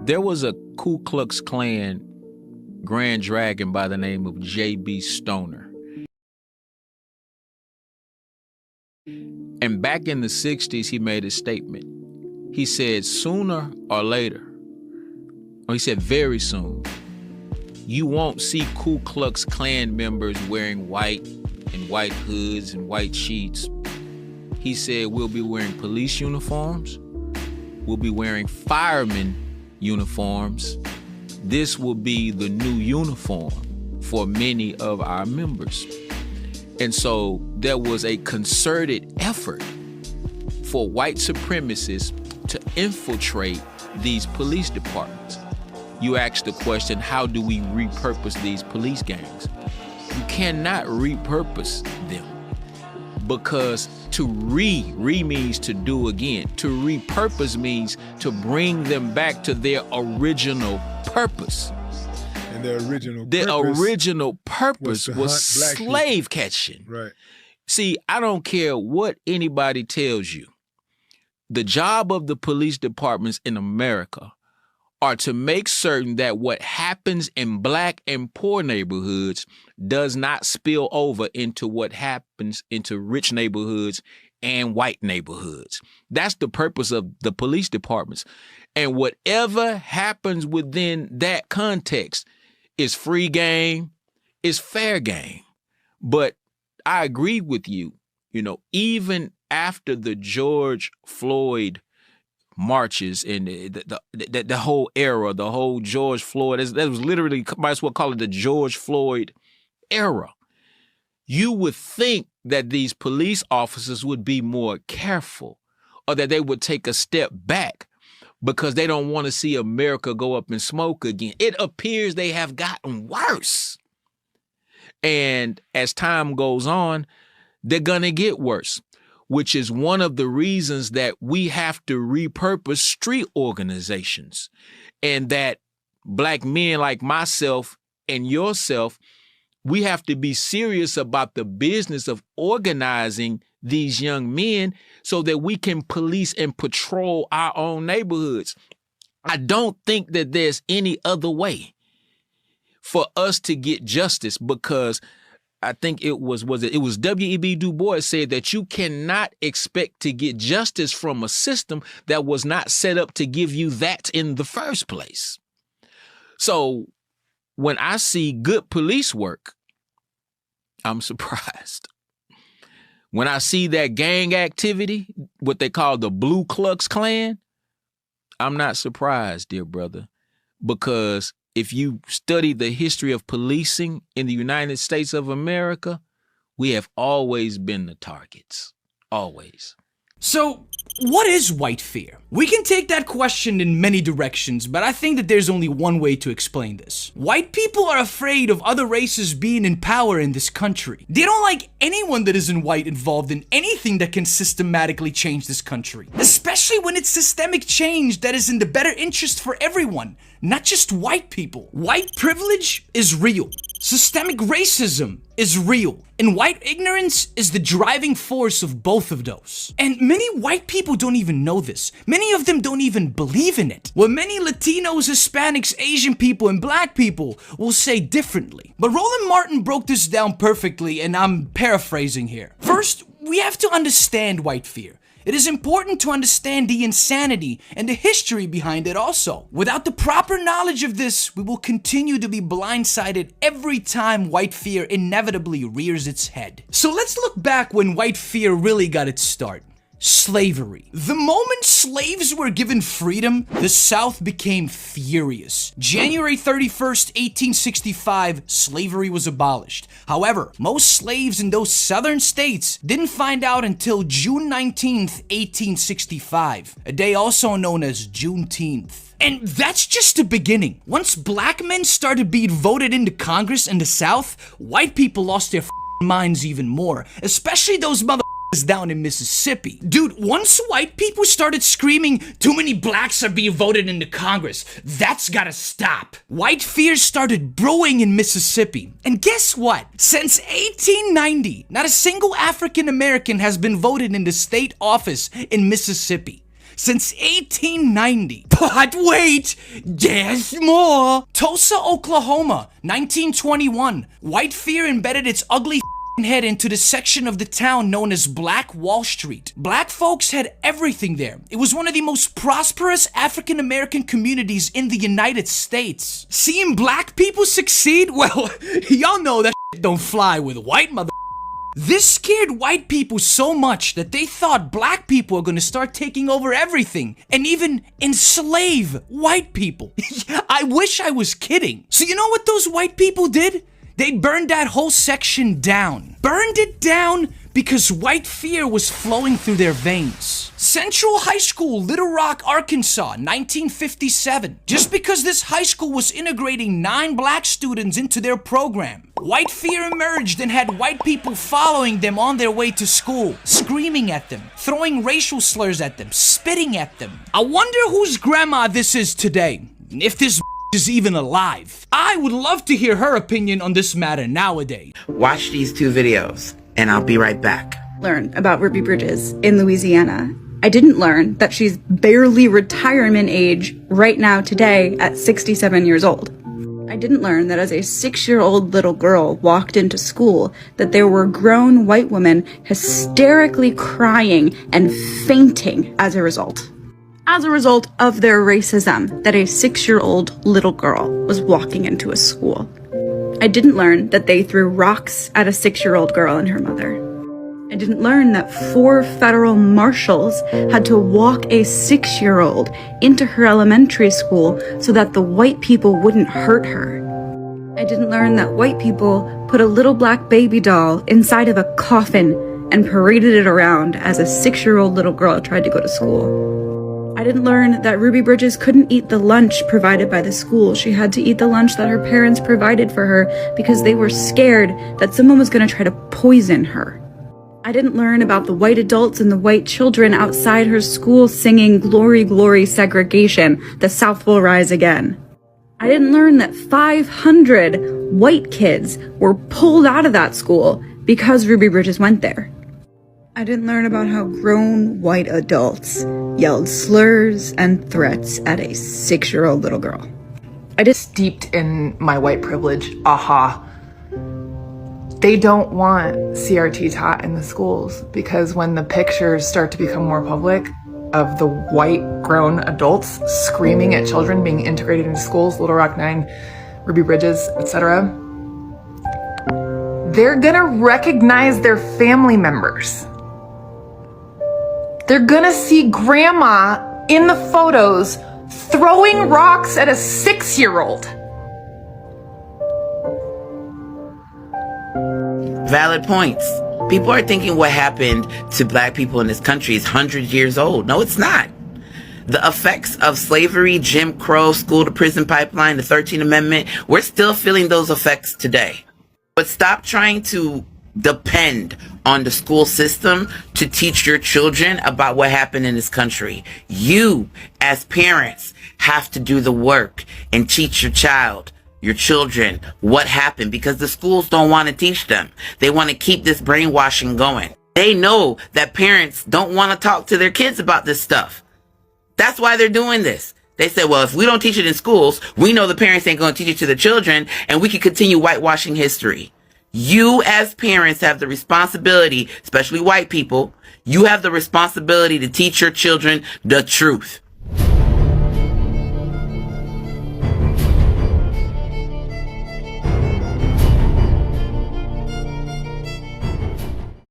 There was a Ku Klux Klan Grand Dragon by the name of J.B. Stoner. And back in the 60s, he made a statement. He said, sooner or later, or he said very soon, you won't see Ku Klux Klan members wearing white and white hoods and white sheets. He said we'll be wearing police uniforms. We'll be wearing fireman uniforms. This will be the new uniform for many of our members. And so there was a concerted effort for white supremacists to infiltrate these police departments. You asked the question, how do we repurpose these police gangs? You cannot repurpose them, because to re means to do again. To repurpose means to bring them back to their original purpose. And their original purpose was slave catching. Right. See, I don't care what anybody tells you. The job of the police departments in America are to make certain that what happens in black and poor neighborhoods does not spill over into what happens into rich neighborhoods and white neighborhoods. That's the purpose of the police departments. And whatever happens within that context is free game, is fair game. But I agree with you, even after the George Floyd marches and the whole era, the whole George Floyd, that was literally, might as well call it the George Floyd era. You would think that these police officers would be more careful, or that they would take a step back because they don't want to see America go up in smoke again. It appears they have gotten worse. And as time goes on, they're going to get worse, which is one of the reasons that we have to repurpose street organizations, and that black men like myself and yourself, we have to be serious about the business of organizing these young men so that we can police and patrol our own neighborhoods. I don't think that there's any other way for us to get justice, because I think it was W.E.B. Du Bois said that you cannot expect to get justice from a system that was not set up to give you that in the first place. So when I see good police work, I'm surprised. When I see that gang activity, what they call the Ku Klux Klan, I'm not surprised, dear brother, because if you study the history of policing in the United States of America, we have always been the targets. Always. So, what is white fear? We can take that question in many directions, but I think that there's only one way to explain this. White people are afraid of other races being in power in this country. They don't like anyone that isn't white involved in anything that can systematically change this country, especially when it's systemic change that is in the better interest for everyone, not just white people. White privilege is real. Systemic racism is real, and white ignorance is the driving force of both of those. And many white people don't even know this. Many of them don't even believe in it. What many Latinos, Hispanics, Asian people, and black people will say differently. But Roland Martin broke this down perfectly, and I'm paraphrasing here. First, we have to understand white fear. It is important to understand the insanity and the history behind it also. Without the proper knowledge of this, we will continue to be blindsided every time white fear inevitably rears its head. So let's look back when white fear really got its start. Slavery. The moment slaves were given freedom, the South became furious. January 31st, 1865, slavery was abolished. However, most slaves in those southern states didn't find out until June 19th, 1865, a day also known as Juneteenth. And that's just the beginning. Once black men started being voted into Congress in the South, white people lost their minds even more, especially those down in Mississippi. Dude, once white people started screaming, too many blacks are being voted into Congress, that's gotta stop. White fear started brewing in Mississippi. And guess what? Since 1890, not a single African American has been voted into state office in Mississippi. since 1890. But wait, there's more. Tulsa, Oklahoma, 1921. White fear embedded its ugly head into the section of the town known as Black Wall Street. Black folks had everything there. It was one of the most prosperous African American communities in the United States. Seeing black people succeed? Well, y'all know that don't fly with white mother. This scared white people so much that they thought black people are gonna start taking over everything and even enslave white people. I wish I was kidding. So you know what those white people did? They burned that whole section down. Burned it down because white fear was flowing through their veins. Central High School, Little Rock, Arkansas, 1957. Just because this high school was integrating 9 black students into their program, white fear emerged and had white people following them on their way to school, screaming at them, throwing racial slurs at them, spitting at them. I wonder whose grandma this is today, if this is even alive. I would love to hear her opinion on this matter nowadays. Watch these 2 videos, and I'll be right back. Learn about Ruby Bridges in Louisiana. I didn't learn that she's barely retirement age right now today at 67 years old. I didn't learn that as a 6-year-old little girl walked into school that there were grown white women hysterically crying and fainting as a result. As a result of their racism, that a 6-year-old little girl was walking into a school. I didn't learn that they threw rocks at a 6-year-old girl and her mother. I didn't learn that 4 federal marshals had to walk a 6-year-old into her elementary school so that the white people wouldn't hurt her. I didn't learn that white people put a little black baby doll inside of a coffin and paraded it around as a 6-year-old little girl tried to go to school. I didn't learn that Ruby Bridges couldn't eat the lunch provided by the school. She had to eat the lunch that her parents provided for her because they were scared that someone was going to try to poison her. I didn't learn about the white adults and the white children outside her school singing "Glory, Glory, Segregation, the South will rise again." I didn't learn that 500 white kids were pulled out of that school because Ruby Bridges went there. I didn't learn about how grown white adults yelled slurs and threats at a 6-year-old little girl. I just steeped in my white privilege. Aha. They don't want CRT taught in the schools because when the pictures start to become more public of the white grown adults screaming at children being integrated into schools, Little Rock 9, Ruby Bridges, etc., they're gonna recognize their family members. They're gonna see grandma in the photos throwing rocks at a 6-year-old. Valid points. People are thinking what happened to black people in this country is 100 years old. No, it's not. The effects of slavery, Jim Crow, school to prison pipeline, the 13th Amendment, we're still feeling those effects today. But stop trying to depend on the school system to teach your children about what happened in this country. You, as parents, have to do the work and teach your child, your children, what happened, because the schools don't want to teach them. They want to keep this brainwashing going. They know that parents don't want to talk to their kids about this stuff. That's why they're doing this. They said, well, if we don't teach it in schools, we know the parents ain't going to teach it to the children, and we can continue whitewashing history. You as parents have the responsibility, especially white people, you have the responsibility to teach your children the truth.